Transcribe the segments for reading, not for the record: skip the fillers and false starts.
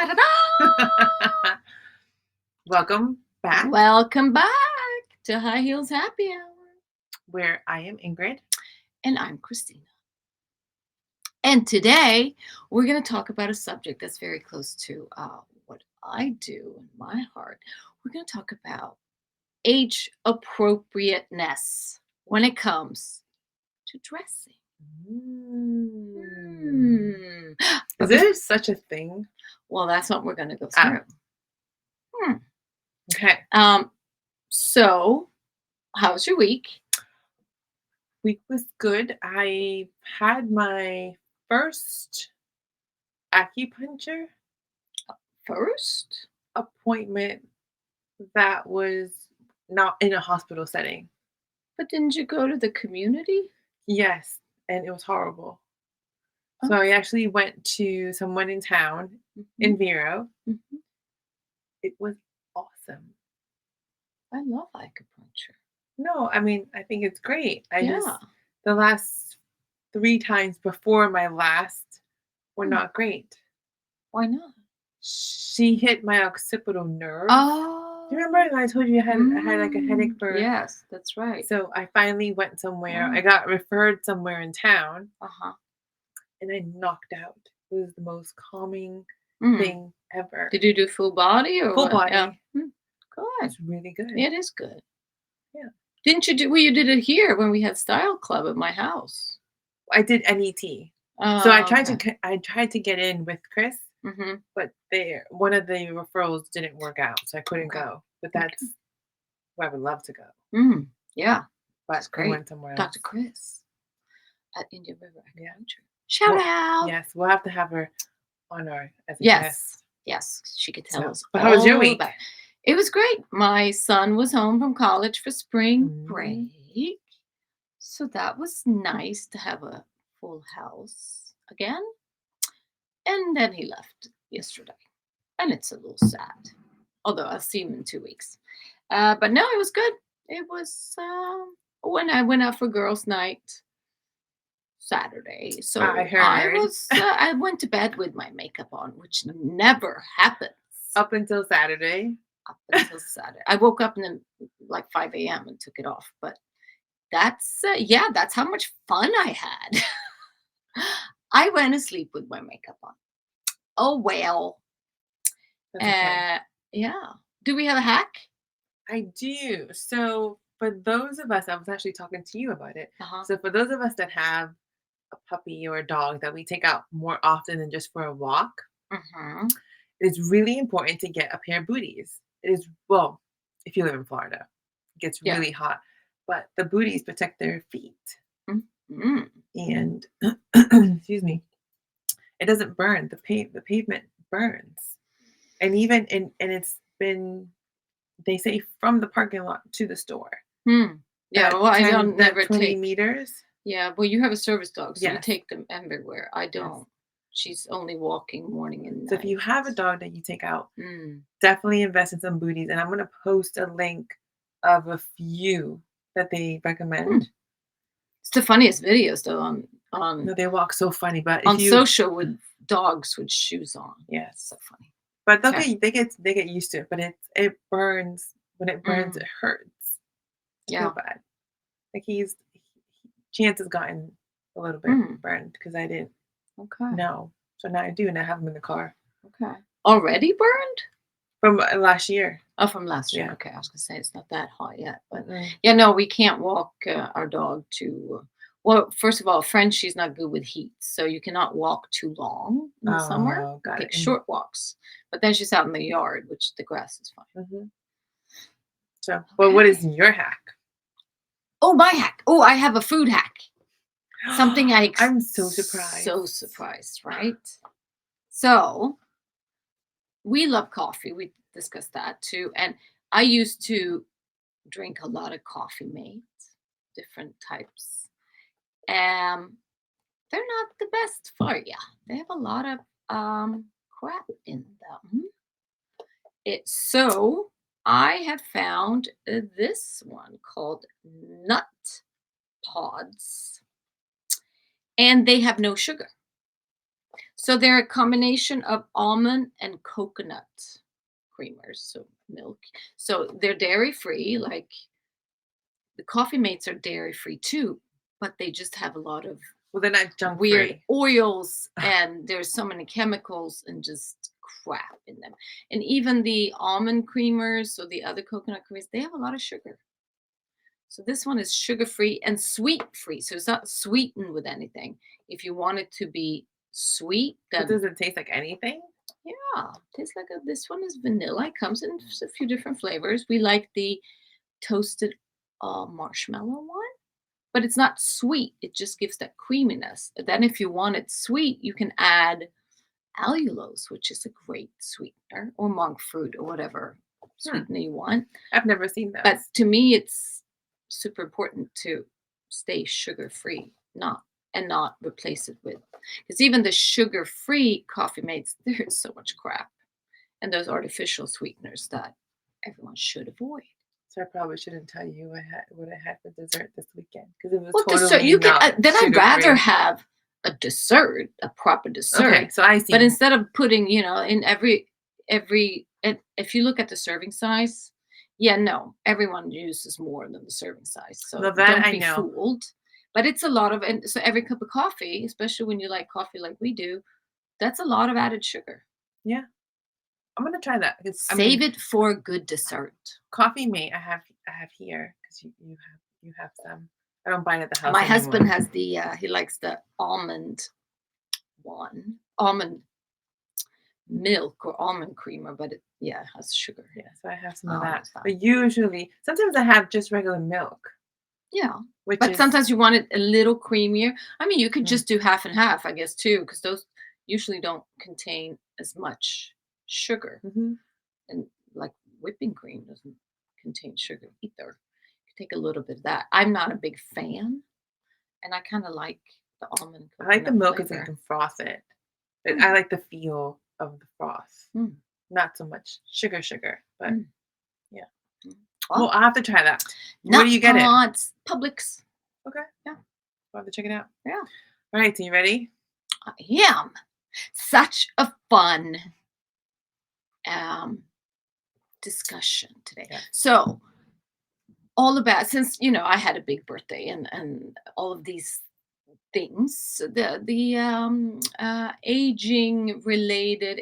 Ta-da-da! Welcome back, Welcome back to High Heels Happy Hour. where I am Ingrid. And I'm Kristina. And today we're going to talk about a subject that's very close to what I do in my heart. We're going to talk about age appropriateness when it comes to dressing. Mm. But Is there such a thing? well, that's what we're going to go Ah. through. Okay. So, how was your week? Week was good. I had my first acupuncture First? appointment that was not in a hospital setting. But didn't you go to the community? Yes, and it was horrible. Oh. So I actually went to someone in town in Vero. Mhm. It was awesome. I love acupuncture. No, I mean, I think it's great. Yeah. The last 3 times before my last were Hmm. not great. Why not? She hit my occipital nerve. Oh. Do you remember I told you I had like a headache for? Yes, that's right. So I finally went somewhere. Oh. I got referred somewhere in town, Uh-huh. and I knocked out. It was the most calming thing ever. Did you do full body or Full what? body. Yeah. It Good. was really good. It is good. Yeah. Didn't you do? Well, you did it here when we had Style Club at my house. I did NET. Oh, So I tried to get in with Chris, but one of the referrals didn't work out, so I couldn't go. But that's where I would love to go. Yeah. But That's I great. went somewhere else. Dr. Chris at Indian River Acupuncture. Yeah. Shout out. Yes, we'll have to have her on our as a Yes. guest. Yes. She could tell us. But how was your all week? about it. It was great. My son was home from college for spring break. So that was nice to have a full house again. And then he left yesterday. And it's a little sad. Although I'll see him in 2 weeks. But no, it was good. It was when I went out for girls' night Saturday. So I heard. I went to bed with my makeup on, which never happens. Up until Saturday. Up until Saturday. I woke up in like 5 a.m. and took it off. But that's how much fun I had. I went to sleep with my makeup on. Oh well. Yeah. Do we have a hack? I do. So for those of us, I was actually talking to you about it. Uh-huh. So for those of us that have a puppy or a dog that we take out more often than just for a walk, it's really important to get a pair of booties. It is, well, if you live in Florida, it gets really hot, but the booties protect their feet. And excuse me, it doesn't burn. The pavement burns, and even and it's been, they say, from the parking lot to the store. Yeah, well, I don't never 20 take meters. Yeah, well, you have a service dog, so you Yes. take them everywhere. I don't. She's only walking morning and night. So if you have a dog that you take out, definitely invest in some booties. And I'm going to post a link of a few that they recommend. It's the funniest videos though on No, they walk so funny, but on social with dogs with shoes on. Yes, so funny. But they get used to it. But it burns. When it burns, it hurts. I feel bad. Like Chance has gotten a little bit burned because I didn't know. So now I do, and I have him in the car. Okay. Already burned? From last year. Oh, from last year. Yeah. Okay, I was gonna say it's not that hot yet, but yeah, no, we can't walk our dog to. Well, first of all, Frenchie's not good with heat, so you cannot walk too long in the summer. Take short walks, but then she's out in the yard, which the grass is fine. So, well, what is your hack? Oh, my hack! Oh, I have a food hack. Something I'm so surprised. So surprised, right? So we love coffee. We discussed that too. And I used to drink a lot of Coffee Mates, different types. They're not the best for you. They have a lot of crap in them. So I have found this one called Nut Pods. And they have no sugar. So they're a combination of almond and coconut creamers, so milk. So they're dairy free, like the coffee mates are dairy free too, but they just have a lot of Well, they're not junk weird free. oils and there's so many chemicals and just crap in them. And even the almond creamers, so the other coconut creamers, they have a lot of sugar. So this one is sugar free and sweet free. So it's not sweetened with anything. If you want it to be sweet, But then does it taste like anything? yeah, tastes like this one is vanilla. It comes in a few different flavors. We like the toasted marshmallow one, but it's not sweet. It just gives that creaminess. Then if you want it sweet, you can add allulose, which is a great sweetener, or monk fruit or whatever Hmm. sweetener you want. I've never seen But those. to me, it's super important to stay sugar free, not replace it with, because even the sugar free coffee mates, there's so much crap and those artificial sweeteners that everyone should avoid. So I probably shouldn't tell you what I had for dessert this weekend because it was Well, dessert totally you can. not Then I'd sugar rather free. have a dessert, a proper Okay, dessert. so I But see. instead of putting, in every, and if you look at the serving size, yeah, no, everyone uses more than the serving size. No, So that don't I be know. fooled. But it's a lot of, and so every cup of coffee, especially when you like coffee like we do, that's a lot of added sugar. Yeah, I'm gonna try that because I Save mean, it for a good dessert. coffee mate I have here because you have some. I don't buy it at the house My husband anymore. has he likes the almond milk or almond creamer, but it, yeah, has sugar. Yeah, so I have some of Oh, that. that's fine. But usually, sometimes I have just regular milk, Yeah, which but is sometimes you want it a little creamier. I mean, you could mm, just do half and half, I guess, too, because those usually don't contain as much sugar, mhm. and like whipping cream doesn't contain sugar either. You take a little bit of that. I'm not a big fan, and I kind of like the almond I like the coconut milk because you flavor. can froth it. I Mm, like the feel of the froth, mm, not so much sugar, but mm, yeah. mm. Well, Well, I'll have to try that. Where nut do you get it? pods, Publix. Okay, Yeah, I'll have to check it out. yeah. All right, so you ready? I am. Such a fun um, discussion today. Yeah. So, all about, since I had a big birthday and all of these things, the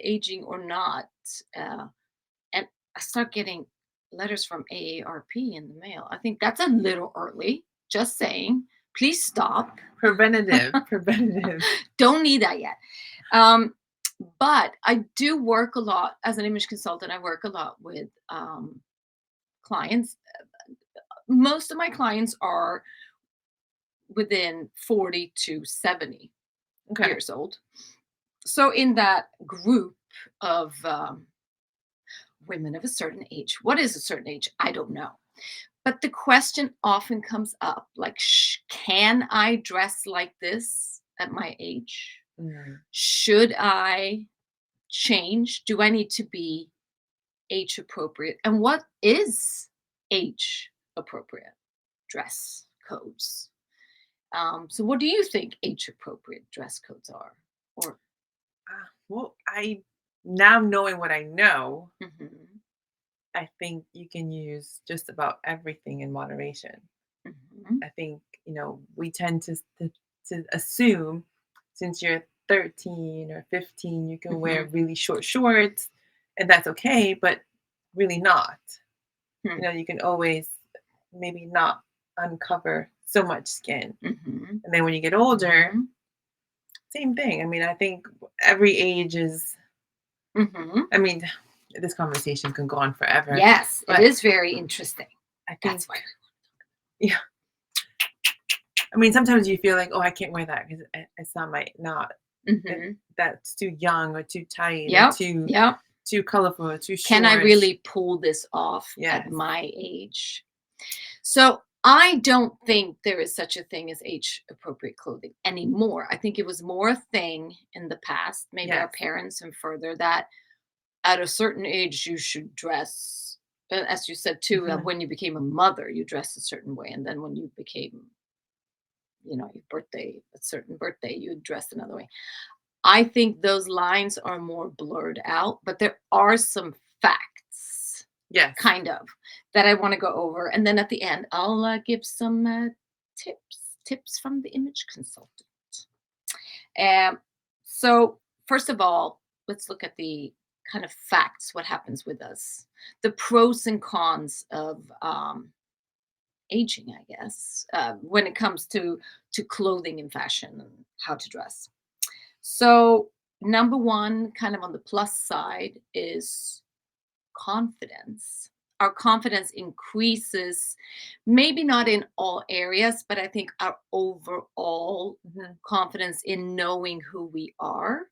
aging or not, and I start getting letters from AARP in the mail. I think that's a little early. Just saying. Please stop. Preventative. Don't need that yet. Um, but I do work a lot as an image consultant. I work a lot with clients. Most of my clients are within 40 to 70 Okay. years old. So, in that group of women of a certain age, what is a certain age? I don't know. But the question often comes up like, can I dress like this at my age? Mm. Should I change? Do I need to be age appropriate? And what is age appropriate dress codes? So, what do you think age appropriate dress codes are? Or, Well, I now knowing what I know, mhm, I think you can use just about everything in moderation. mhm, I think we tend to assume since you're 13 or 15, you can wear mhm, really short shorts, and that's okay, but really not. hmm, You can always maybe not uncover so much skin. mhm, And then when you get older, mhm, same thing. I mean, I think every age is, mhm. I mean, this conversation can go on forever, Yes, it but is very interesting. I think, That's why. yeah, I mean, sometimes you feel like, oh, I can't wear that because it's not, Mhm. that's too young or too tight or Yep, too yep. colorful or too Can I short. really pull this off at Yes. my age? So, I don't think there is such a thing as age appropriate clothing anymore. I think it was more a thing in the past, maybe our Yes. parents and further, that at a certain age you should dress, as you said too, Hmm. when you became a mother, you dressed a certain way, and then when you became, your birthday, a certain birthday, you dressed another way. I think those lines are more blurred out, but there are some facts, Yes. kind of, that I want to go over. And then at the end, I'll give some tips from the image consultant. Um, so, first of all, let's look at the kind of facts, what happens with us, the pros and cons of aging, I guess, when it comes to clothing and fashion and how to dress. So, number one, kind of on the plus side, is confidence. Our confidence increases, maybe not in all areas, but I think our overall Mhm. confidence in knowing who we are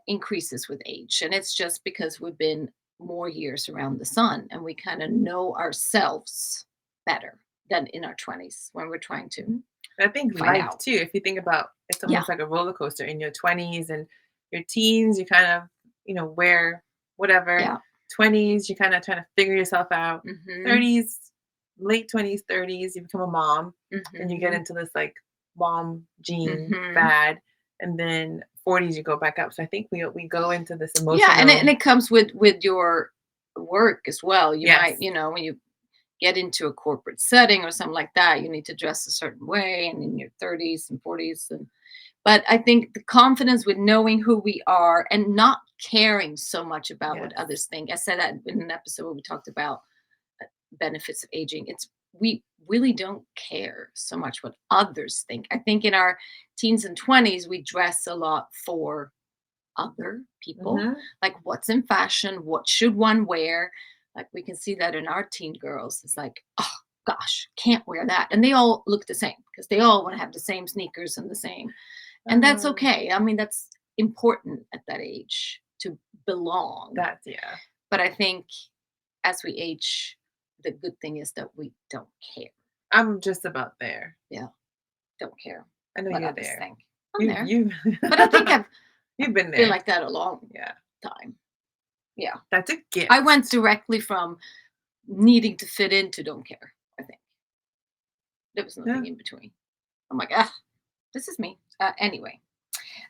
increases with age. And it's just because we've been more years around the sun and we kind of know ourselves better than in our 20s when we're trying to Mhm. I think find life out. too, if you think about it's Yeah, almost like a roller coaster in your 20s and your teens, you kind of, wear whatever. yeah. 20s, you kind of trying to figure yourself out. Hmm. 30s, late 20s, 30s, you become a mom and you get Hmm. into this like mom jean Hmm. fad. And then 40s, you go back up. So I think we go into this Yeah, and emotional, it comes with your work as well. You might, yes, when you get into a corporate setting or something like that, you need to dress a certain way, and in your 30s and 40s. And but I think the confidence with knowing who we are and not caring so much about what yes. others think. I said that in an episode where we talked about benefits of aging. It's we really don't care so much what others think. I think in our teens and 20s, we dress a lot for other people, Hmm. like what's in fashion, what should one wear. Like we can see that in our teen girls. It's like, oh gosh, can't wear that. And they all look the same because they all want to have the same sneakers and the same. And that's Um, okay. I mean, that's important at that age to belong. that's, yeah. But I think as we age, the good thing is that we don't care. I'm just about there. Yeah, don't care I know what you're others there. think. I'm You there. you But I think I've you've been been there. like that a long Yeah. time. Yeah. That's a I went gift. directly from needing to fit in to don't care, I think. There was Yeah. nothing in between. I'm like, ah, this is me. Anyway.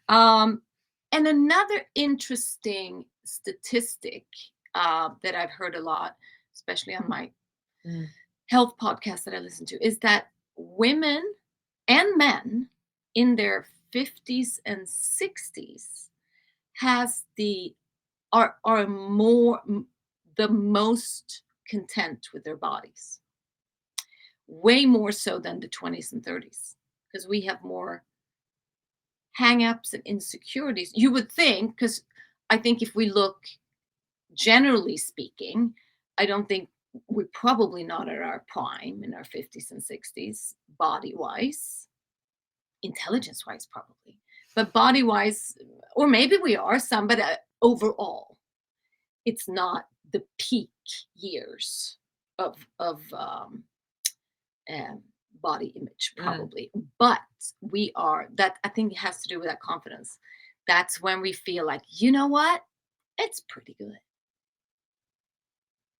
Um, and another interesting statistic that I've heard a lot, especially on my Mm. health podcast that I listen to, is that women and men in their 50s and 60s has the are the most content with their bodies, way more so than the 20s and 30s, because we have more hang-ups and insecurities, you would think. Because I think if we look generally speaking, I don't think we're probably not at our prime in our 50s and 60s, body wise, intelligence wise, probably, but body wise, or maybe we are some, but overall, it's not the peak years of um, body image, Mm. probably. But we are that. I think it has to do with that confidence. That's when we feel like, you know what, it's pretty good.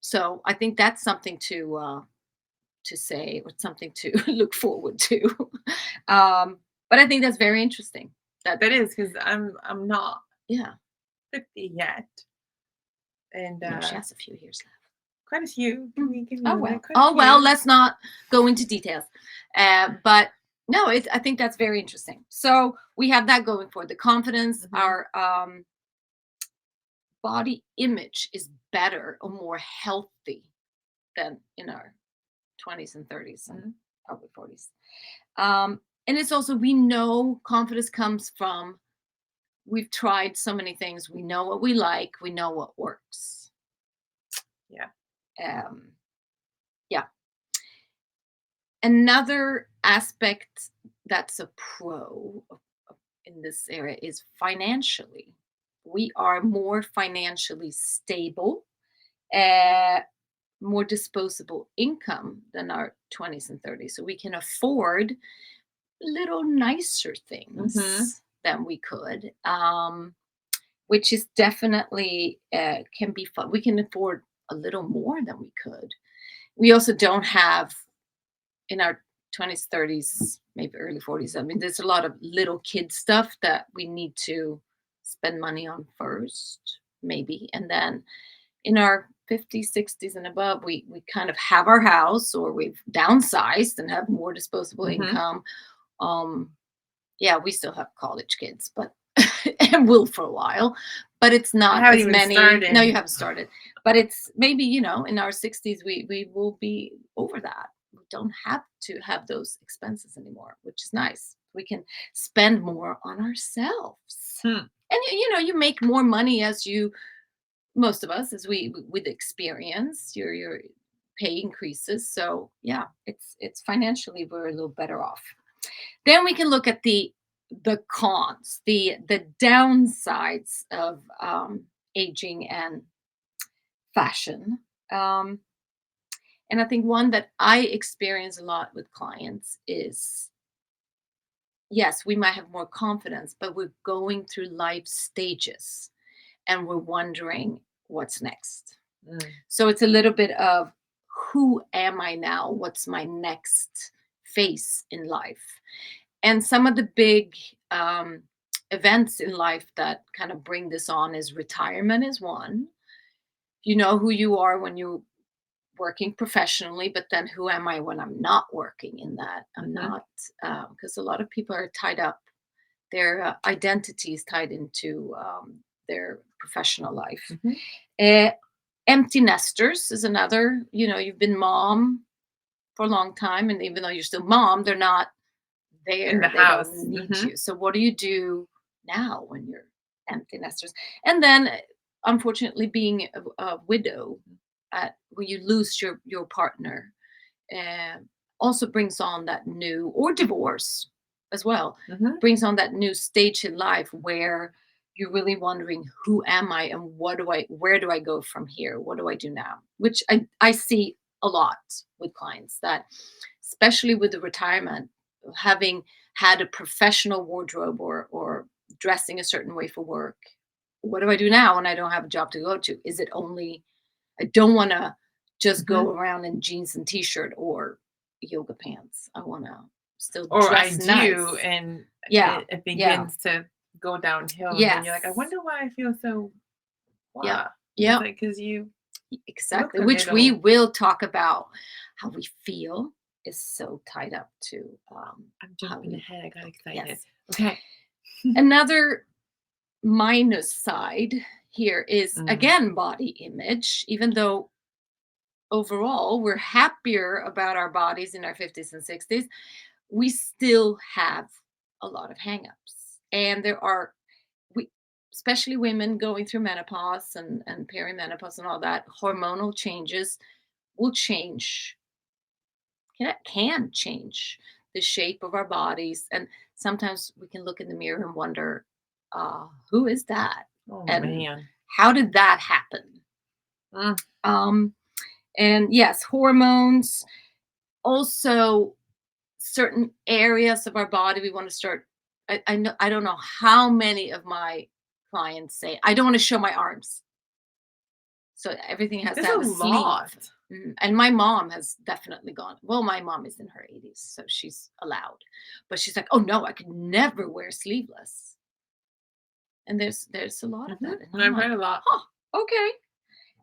So I think that's something to say, or something to look forward to. But I think that's very interesting. That That is because I'm not Yeah, 50 yet, and no, she has a few years left. quite a few. Give Mm. me give me a Oh minute. well. Quite a Oh well. few. Let's not go into details. But no, I think that's very interesting. So we have that going for the confidence. Hmm. Our body image is better or more healthy than in our 20s and 30s and Hmm. probably 40s. And it's also, we know confidence comes from, we've tried so many things. We know what we like. We know what works. Yeah. Um, yeah. Another aspect that's a pro in this area is financially. We are more financially stable, uh, more disposable income than our 20s and 30s. So we can afford little nicer Hmm. things than we could, which is definitely can be fun. We can afford a little more than we could. We also don't have in our 20s, 30s, maybe early 40s. I mean, there's a lot of little kid stuff that we need to spend money on first, maybe. And then in our 50s, 60s, and above, we kind of have our house or we've downsized and have more disposable Mhm. income. Um, yeah, we still have college kids, but and will for a while, but it's I not haven't as even many. No, you started. haven't started, but it's maybe, in our 60s, we will be over that. We don't have to have those expenses anymore, which is nice. We can spend more on ourselves. Hmm. And you make more money as you most of us as we with experience, your pay increases. So yeah, it's financially we're a little better off. Then we can look at the cons, the downsides of aging and fashion. Um, and I think one that I experience a lot with clients is yes, we might have more confidence, but we're going through life stages and we're wondering what's next. Mm. So it's a little bit of who am I now? What's my next phase in life? And some of the big events in life that kind of bring this on is retirement is one. You know who you are when you're working professionally, but then who am I when I'm not working in that? I'm Mhm. not, because a lot of people are tied up, their identity is tied into their professional life. Mhm. Uh, Empty nesters is another. You've been mom for a long time, and even though you're still mom, they're not In the there. They don't house. need Mhm. you. So what do you do now when you're empty nesters? And then, unfortunately, being a widow, when you lose your partner, um, also brings on that new or divorce as well Mhm. brings on that new stage in life where you're really wondering who am I and where do I go from here, what do I do now, which I see a lot with clients that especially with the retirement, having had a professional wardrobe or dressing a certain way for work, what do I do now when I don't have a job to go to? Is it only I don't want to just Mhm. go around in jeans and t-shirt or yoga pants. I want to still Or I dress do, nice. and Yeah. it Yeah. begins to go downhill, and then you're like, "I Yes. wonder why I feel so Yep. blah." And it's Yep. like, "'Cause you look Exactly. a Which we little." will talk about how we feel is so tied up to I'm how jumping we ahead, I got look. excited. Yes. Okay. Another minus side here is Mm. again body image, even though overall we're happier about our bodies in our 50s and 60s, we still have a lot of hangups. And there are we especially women going through menopause and perimenopause and all that, hormonal changes will change can change the shape of our bodies. And sometimes we can look in the mirror and wonder, who is that? Oh, And man. how did that happen? Mm. Um, and yes, hormones, also certain areas of our body we want to start. I know I don't know how many of my clients say, I don't want to show my arms. So everything has to There's a have a sleeve. lot. And my mom has definitely gone. Well, my mom is in her 80s, so she's allowed. But she's like, oh no, I could never wear sleeveless. And there's a lot of that. And Mhm. I'm I've heard like, a lot. huh, okay.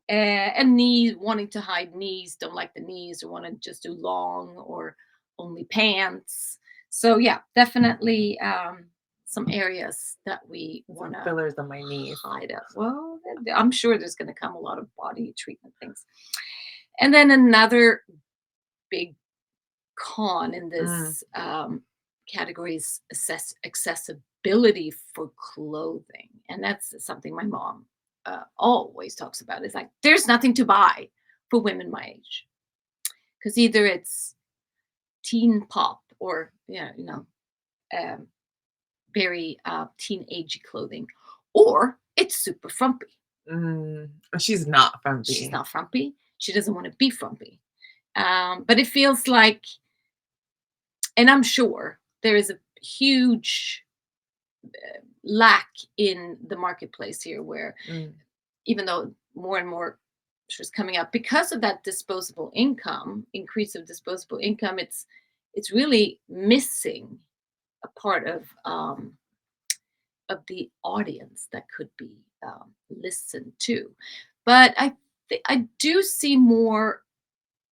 And knees, wanting to hide knees, don't like the knees, or want to just do long or only pants. So yeah, definitely some areas that we want Some to fillers on my knees. hide up. Well, I'm sure there's going to come a lot of body treatment things. And then another big con in Mm. this category is accessibility for clothing. And that's something my mom always talks about. It's like, there's nothing to buy for women my age. Because either it's teen pop or, um, very teenagey clothing, or it's super frumpy. Mm. She's not She's frumpy. not frumpy. She doesn't want to be frumpy. But it feels like, and I'm sure there is a huge lack in the marketplace here where Mm. even though more and more is coming up because of that disposable income increase of disposable income, it's really missing a part of the audience that could be listened to. But I do see more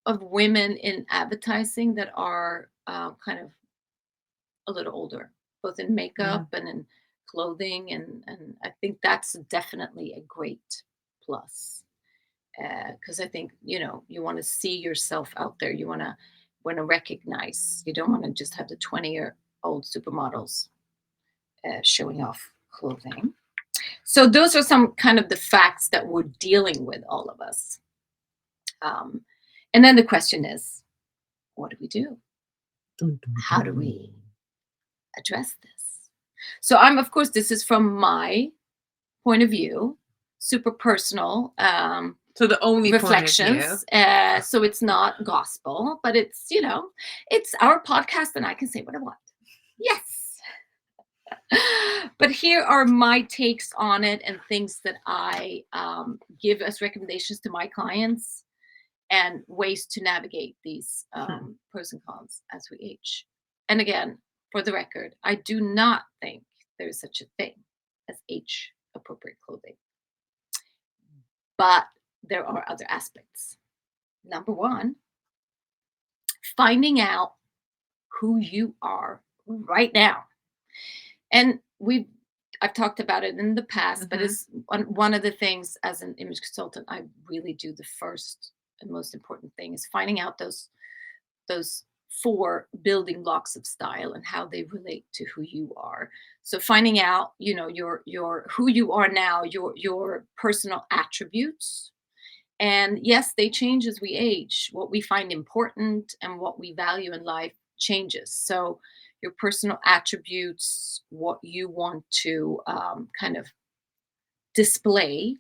of women in advertising that are kind of a little older, both in makeup Mm. and in clothing, and I think that's definitely a great plus. Because I think you want to see yourself out there. You want to recognize. You don't want to just have the 20-year-old supermodels showing off clothing. So those are some kind of the facts that we're dealing with, all of us. Um, and then the question is, what do we do? Dun, dun, How do dun. we address this? So of course, this is from my point of view, super personal So the only point of view. reflections. So it's not gospel, but it's our podcast, and I can say what I want. Yes. But here are my takes on it and things that I give as recommendations to my clients and ways to navigate these pros and cons as we age. And again, for the record, I do not think there is such a thing as age appropriate clothing. But there are other aspects. Number one, finding out who you are right now. And I've talked about it in the past, but Mhm. it's one of the things as an image consultant, I really do. The first and most important thing is finding out those four building blocks of style and how they relate to who you are. So finding out, your who you are now, your personal attributes. And yes, they change as we age. What we find important and what we value in life changes. So your personal attributes, what you want to kind of display,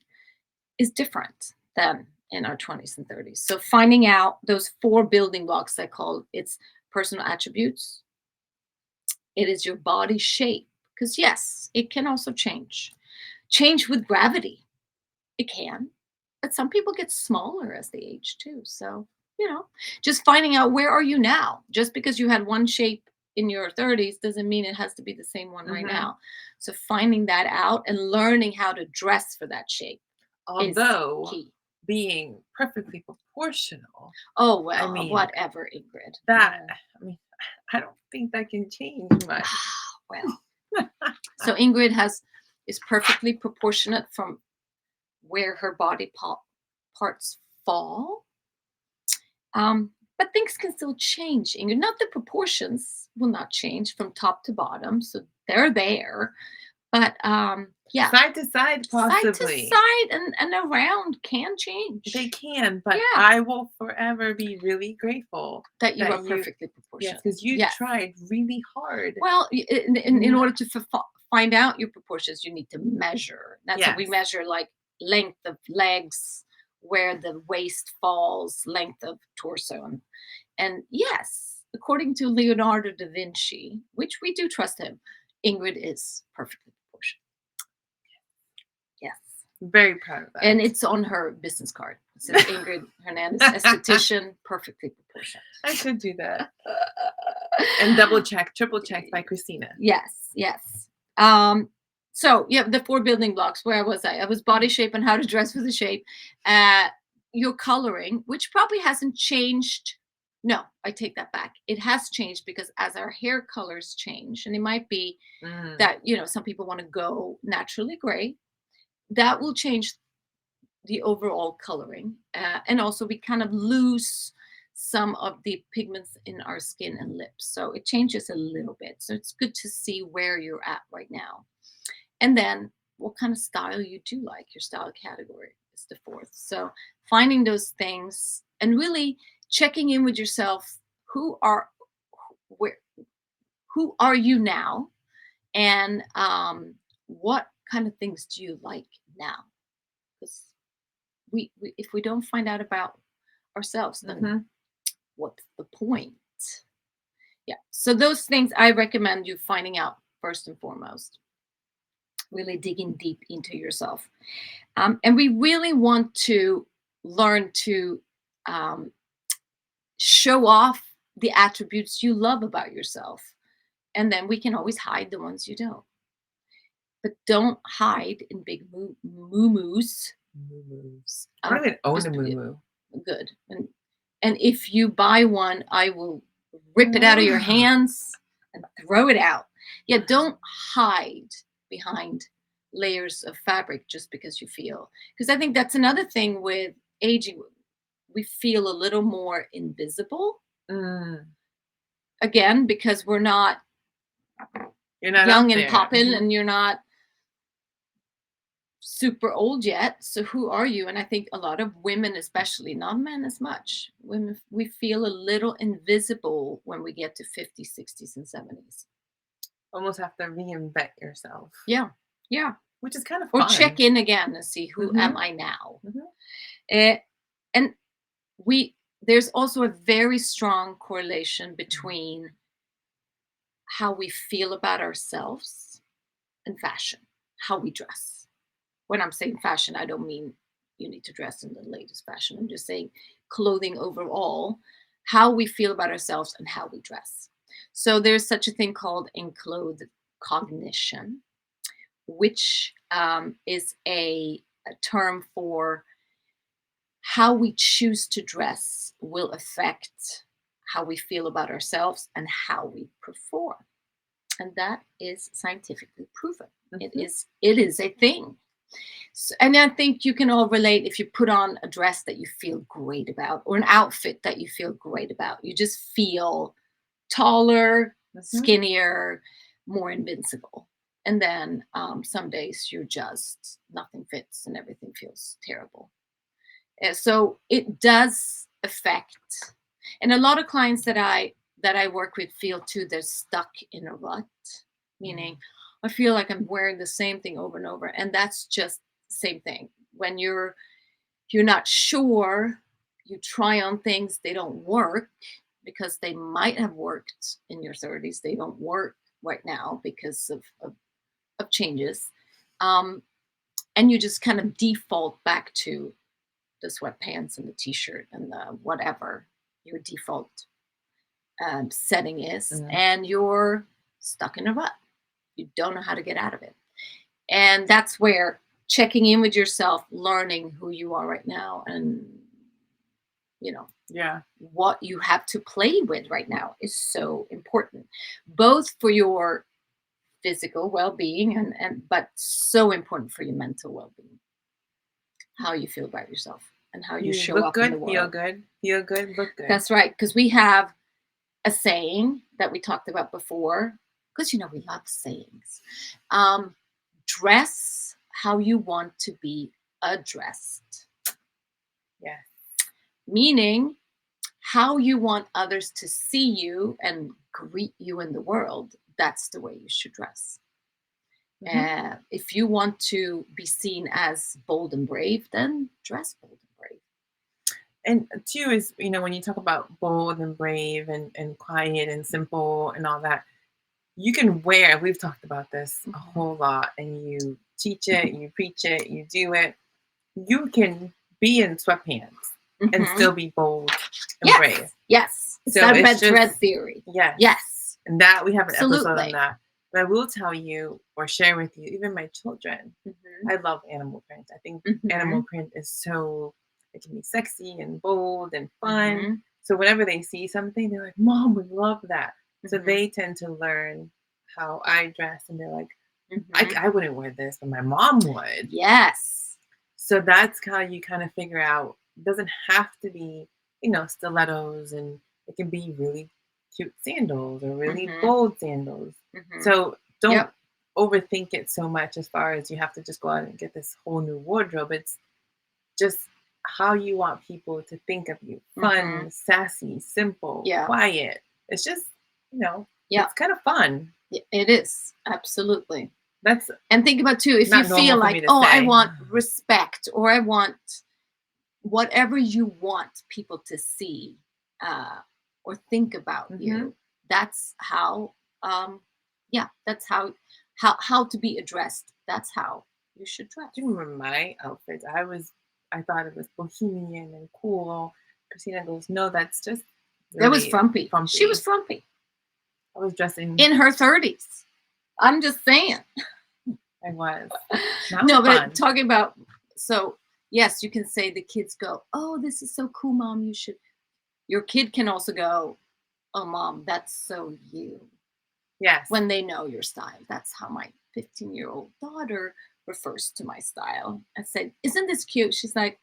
is different than in our 20s and 30s. So finding out those four building blocks, I call it's personal attributes. It is your body shape. Because yes, it can also change with gravity. It can. But some people get smaller as they age too. So, just finding out, where are you now? Just because you had one shape in your 30s doesn't mean it has to be the same one right Mhm. now. So finding that out and learning how to dress for that shape is Although key. being perfectly proportional, Oh, I well, mean, whatever, Ingrid. that Yeah. I mean, I don't think that can change much. Well, so Ingrid is perfectly proportionate from where her body parts fall. But things can still change, Ingrid. Not the proportions will not change from top to bottom, so they're there. But yeah, Side to side, side to possibly. side and around can They change. can, but Yeah, I will forever be really grateful that you are that you perfectly yes, proportioned. because you Yes. tried really hard. Well, in Mm, order to find out your proportions, you need to measure. That's how we yes. measure, like length of legs, where the waist falls, length of torso, and yes, according to Leonardo da Vinci, which we do trust him, Ingrid is perfectly proportioned. Yes. Very proud of that. And it's on her business card. It says Ingrid Hernandez, esthetician, perfectly proportioned. I should do that. And double check, triple check by Kristina. Yes, yes. So yeah, the four building blocks. Where was I? I was body shape and how to dress for the shape. Uh, your coloring, which probably hasn't changed. No, I take that back. It has changed because as our hair colors change, and it might be Mm. that some people want to go naturally gray. That will change the overall coloring, and also we kind of lose some of the pigments in our skin and lips, so it changes a little bit. So it's good to see where you're at right now, and then what kind of style you do like. Your style category is the fourth. So finding those things and really checking in with yourself. Where who are you now, and what kind of things do you like now? Because if we don't find out about ourselves, then Mhm. what's the point? Yeah. So those things I recommend you finding out first and foremost. Really digging deep into yourself, and we really want to learn to um, show off the attributes you love about yourself. And then we can always hide the ones you don't. But don't hide in big moo-moos. Moo-moos. I don't even own Just a moo-moo. good. And if you buy one, I will rip it out of your hands and throw it out. Yeah, don't hide behind layers of fabric just because you feel. Because I think that's another thing with aging. We feel a little more invisible. Mm. Again, because we're not You're not young out and there. popping, and you're not super old yet. So who are you? And I think a lot of women, especially, not men as much, women, we feel a little invisible when we get to 50s, 60s, and 70s. Almost have to reinvent yourself. Yeah. Yeah. Which is kind of Or fun. check in again and see, who am I now? And there's also a very strong correlation between how we feel about ourselves and fashion, how we dress. When I'm saying fashion, I don't mean you need to dress in the latest fashion. I'm just saying clothing overall, how we feel about ourselves and how we dress. So there's such a thing called enclothed cognition, which is a term for how we choose to dress will affect how we feel about ourselves and how we perform. And that is scientifically proven. It is a thing. So, and I think you can all relate. If you put on a dress that you feel great about, or an outfit that you feel great about, you just feel taller, skinnier, more invincible. And then some days you're just, nothing fits and everything feels terrible. So it does affect. And a lot of clients that I work with feel too, they're stuck in a rut, meaning I feel like I'm wearing the same thing over and over. And that's just the same thing. When you're not sure, you try on things, they don't work because they might have worked in your 30s. They don't work right now because of changes. And you just kind of default back to the sweatpants and the t-shirt and the whatever your default setting is, and you're stuck in a rut. You don't know how to get out of it. And that's where checking in with yourself, learning who you are right now, and what you have to play with right now is so important, both for your physical well-being and but so important for your mental well-being, how you feel about yourself and how you show look up good, in the world. feel good, look good. That's right, because we have a saying that we talked about before, because we love sayings. Dress how you want to be addressed. Yeah. Meaning how you want others to see you and greet you in the world. That's the way you should dress. If you want to be seen as bold and brave, then dress bold and brave. And two is, when you talk about bold and brave and quiet and simple and all that, you can wear, we've talked about this a whole lot, and you teach it, you preach it, you do it. You can be in sweatpants and still be bold and brave. Yes. It's that red thread theory. Yes. And that we have an episode on that. But I will tell you or share with you, even my children, I love animal print. I think animal print is so, it can be sexy and bold and fun. So whenever they see something, they're like, Mom, we love that. So they tend to learn how I dress, and they're like, I wouldn't wear this, but my mom would. Yes. So that's how you kind of figure out, it doesn't have to be, stilettos, and it can be really cute sandals or really bold sandals. So don't overthink it so much as far as you have to just go out and get this whole new wardrobe. It's just how you want people to think of you. Fun, sassy, simple, quiet. It's just, it's kind of fun. It is. Absolutely. That's and think about too, if you feel like, I want respect, or I want whatever you want people to see or think about you, that's how that's how to be addressed. That's how you should dress. Do you remember my outfits? I thought it was bohemian and cool. Kristina goes, no, that's just That was really frumpy. She was frumpy. frumpy I was dressing. in her 30s. I'm just saying. I was. Not No, fun. but talking about, so yes, you can say the kids go, oh, this is so cool, Mom. You should. Your kid can also go, oh, Mom, that's so you. Yes. When they know your style. That's how my 15-year-old daughter refers to my style. I said, isn't this cute? She's like,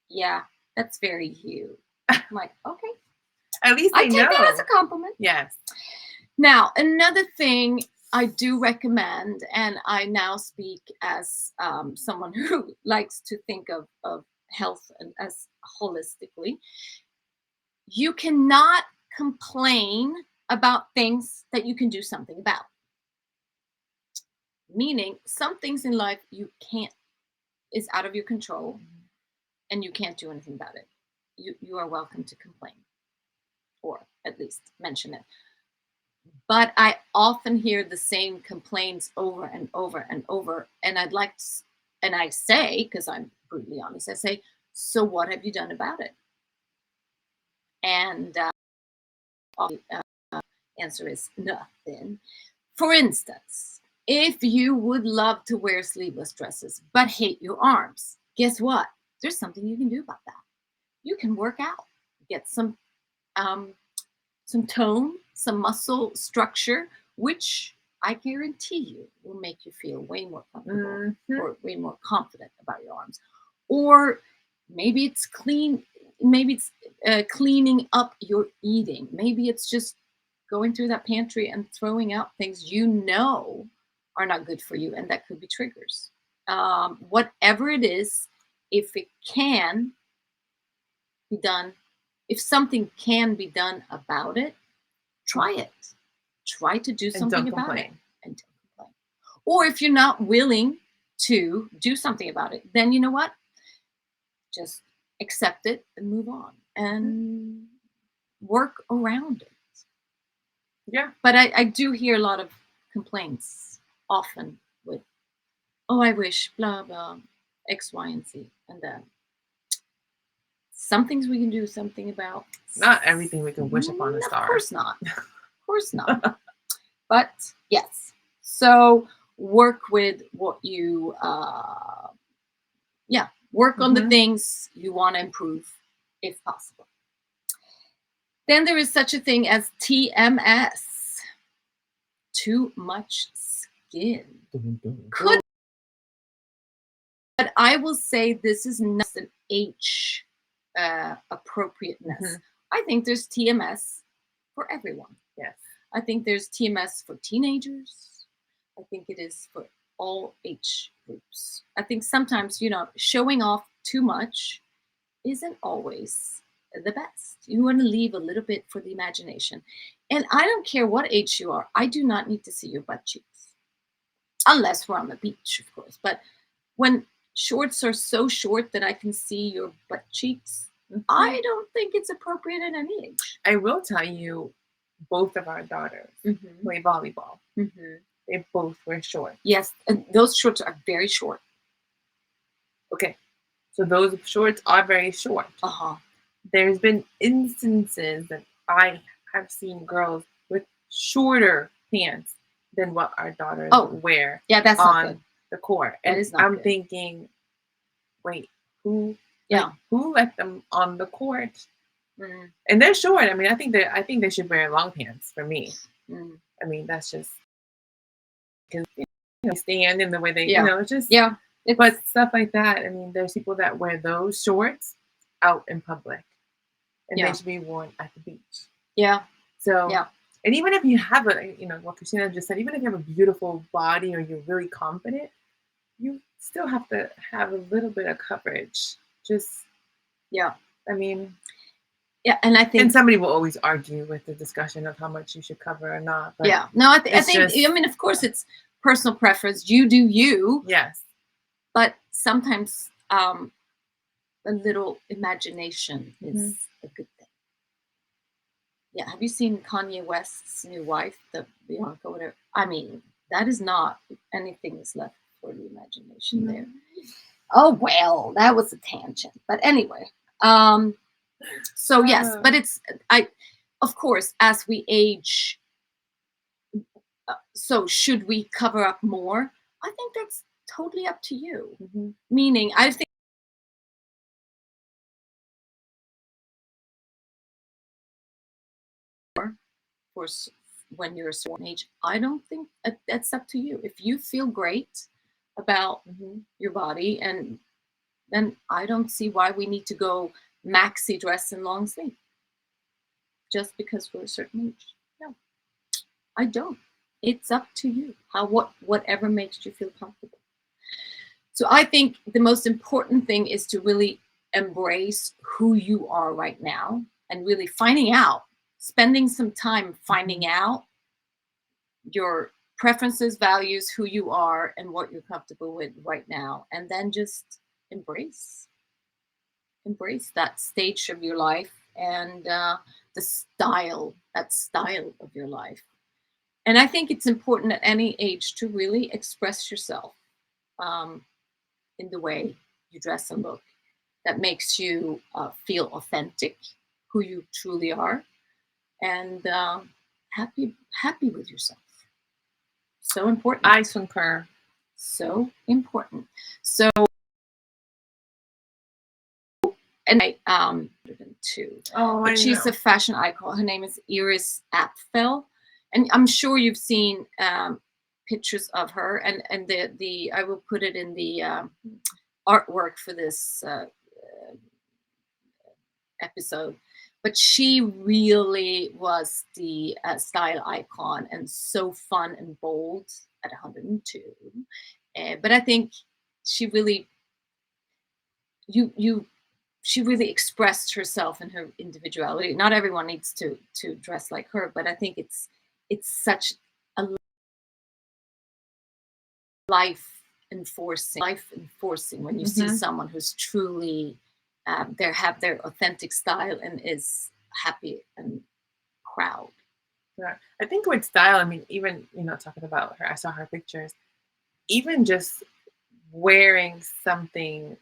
yeah, that's very you. I'm like, okay. At least I they take know. that as a compliment. Yes. Now, another thing I do recommend, and I now speak as someone who likes to think of health and as holistically, you cannot complain about things that you can do something about. Meaning, some things in life you can't, is out of your control, and you can't do anything about it. You are welcome to complain, or at least mention it. But I often hear the same complaints over and over and over, and I'd like to, and I say, because I'm brutally honest, I say, so what have you done about it? And answer is nothing. For instance, if you would love to wear sleeveless dresses but hate your arms, guess what? There's something you can do about that. You can work out, get some tone, some muscle structure, which I guarantee you will make you feel way more comfortable or way more confident about your arms. Or maybe it's clean. Maybe it's cleaning up your eating. Maybe it's just going through that pantry and throwing out things you know are not good for you, and that could be triggers. Whatever it is, if it can be done, if something can be done about it, try it. Try to do something about it, and don't complain. Or if you're not willing to do something about it, then you know what? Just accept it and move on and work around it. Yeah. But I do hear a lot of complaints often with, oh, I wish, blah, blah, X, Y, and Z. And then some things we can do something about. Not everything we can wish upon a star. Of course not. Of course not. But yes. So work with what you, work on the things you want to improve if possible. Then there is such a thing as TMS. Too much skin. Could, but I will say this is not an age appropriateness. I think there's TMS for everyone. Yes. I think there's TMS for teenagers. I think it is for all age groups. I think sometimes, showing off too much isn't always the best. You want to leave a little bit for the imagination. And I don't care what age you are. I do not need to see your butt cheeks. Unless we're on the beach, of course. But when shorts are so short that I can see your butt cheeks, I don't think it's appropriate at any age. I will tell you, both of our daughters play volleyball. They both wear shorts. Yes, and those shorts are very short. Okay, so those shorts are very short. There's been instances that I have seen girls with shorter pants than what our daughters wear. Yeah, that's on not good. The court. That And is not I'm good. thinking, wait, who? Yeah. Like, who let them on the court? And they're short. I mean, I think they should wear long pants for me. I mean, that's just because they stand in the way they, just but stuff like that. I mean, there's people that wear those shorts out in public, and they should be worn at the beach. Yeah. So and even if you have what Kristina just said, even if you have a beautiful body or you're really confident, you still have to have a little bit of coverage. Just I mean. Yeah, and I think, and somebody will always argue with the discussion of how much you should cover or not. But no, I think, of course, it's personal preference. You do you. Yes. But sometimes a little imagination is a good thing. Yeah, have you seen Kanye West's new wife, the Bianca, whatever? I mean, that is not anything is left for the imagination there. Oh well, that was a tangent. But anyway. So yes, but of course, as we age, so should we cover up more? I think that's totally up to you. Meaning, I think for when you're a certain age, I don't think that's up to you. If you feel great about your body, and then I don't see why we need to go maxi dress and long sleeve just because we're a certain age. No, I don't. It's up to you. Whatever makes you feel comfortable. So I think the most important thing is to really embrace who you are right now and really spending some time finding out your preferences, values, who you are, and what you're comfortable with right now. And then just embrace that stage of your life and that style of your life. And I think it's important at any age to really express yourself in the way you dress and look that makes you feel authentic, who you truly are, and happy with yourself. So important. I concur. So important. So, and I too. Oh, but she's know. a fashion icon. Her name is Iris Apfel, and I'm sure you've seen pictures of her. And the I will put it in the artwork for this episode. But she really was the style icon, and so fun and bold at 102. But I think she really, she really expressed herself in her individuality. Not everyone needs to dress like her, but I think it's such a life enforcing when you see someone who's truly they have their authentic style and is happy and proud. Yeah, I think with style, I mean, even talking about her, I saw her pictures. Even just wearing something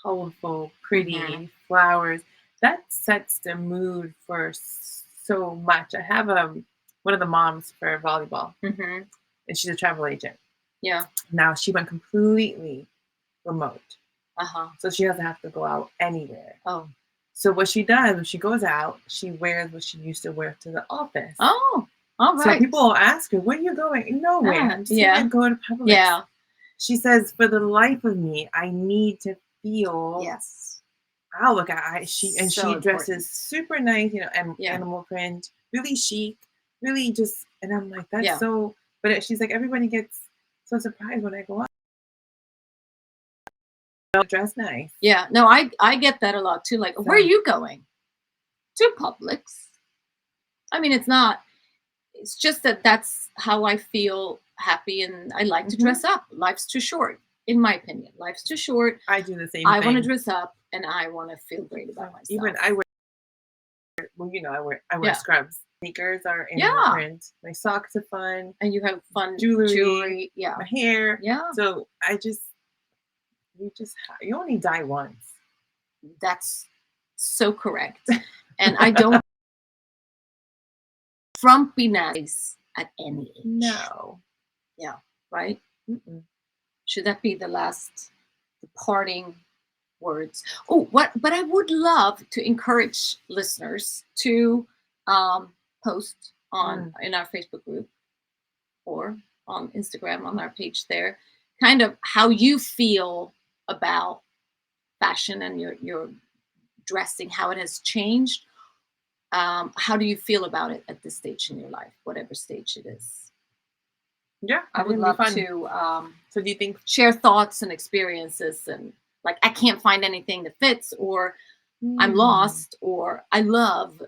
colorful, pretty, flowers, that sets the mood for so much. I have one of the moms for volleyball, and she's a travel agent. Yeah. Now she went completely remote. So she doesn't have to go out anywhere. Oh. So what she does when she goes out, she wears what she used to wear to the office. Oh, all right. So people will ask her, "Where are you going?" Nowhere. I'm just gonna go to Publix. Yeah. She says, "For the life of me, I need to feel." Yes. Oh, look at she dresses important. super nice, and animal print, really chic, really just. And I'm like, that's so. But she's like, everybody gets so surprised when I go out. Dress nice. Yeah, no, I get that a lot too. Like, where are you going? To Publix. I mean, it's just that's how I feel happy, and I like to dress up. Life's too short, in my opinion. Life's too short. I do the same thing. I want to dress up, and I want to feel great about myself. Even I wear, I wear scrubs. Sneakers are animal print. My socks are fun. And you have fun jewelry. Yeah. My hair. Yeah. So you only die once. That's so correct. And I don't frumpiness at any age. No. Yeah. Right? Should that be the parting words? Oh, but I would love to encourage listeners to post in our Facebook group or on Instagram on our page there, kind of how you feel about fashion and your dressing, how it has changed. How do you feel about it at this stage in your life, whatever stage it is? Yeah, I would love to. So do you think share thoughts and experiences, and like, I can't find anything that fits, or I'm lost, or I love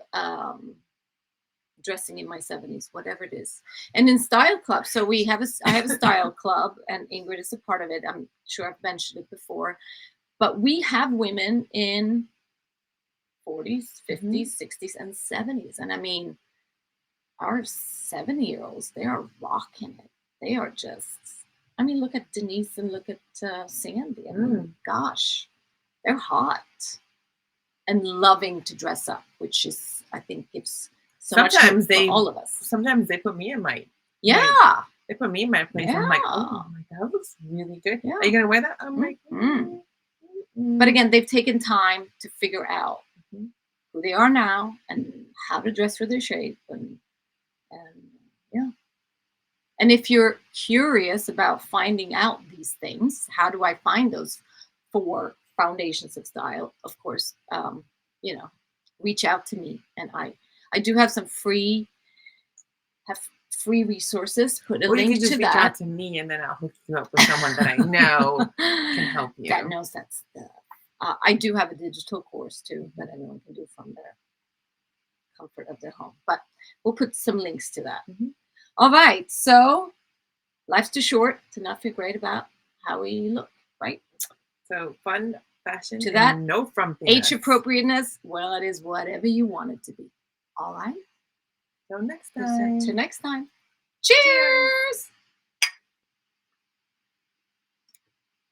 dressing in my 70s, whatever it is. And in Style Club, so I have a Style Club, and Ingrid is a part of it. I'm sure I've mentioned it before, but we have women in 40s, 50s, 60s, and 70s. And I mean, our 70-year-olds, they are rocking it. They are just, I mean, look at Denise and look at Sandy. I mean, gosh, they're hot and loving to dress up, which is, I think gives so much hope for all of us. Sometimes they put me in my Yeah. they put me in my place. I'm like, oh, that looks really good. Yeah. Are you gonna wear that? I'm like, But again, they've taken time to figure out who they are now and how to dress for their shape, and yeah. And if you're curious about finding out these things, how do I find those 4 foundations of style? Of course, you know, reach out to me, and I do have some free resources. Put a or you link can just to reach that. out to me, and then I'll hook you up with someone that I know can help you. That knows that stuff. I do have a digital course too that anyone can do from their comfort of their home. But we'll put some links to that. All right. So life's too short to not feel great about how we look, right? So fun, fashion, to that, and no frumpiness. Age appropriateness, well, it is whatever you want it to be. All right. Till next time. Till next time. Cheers.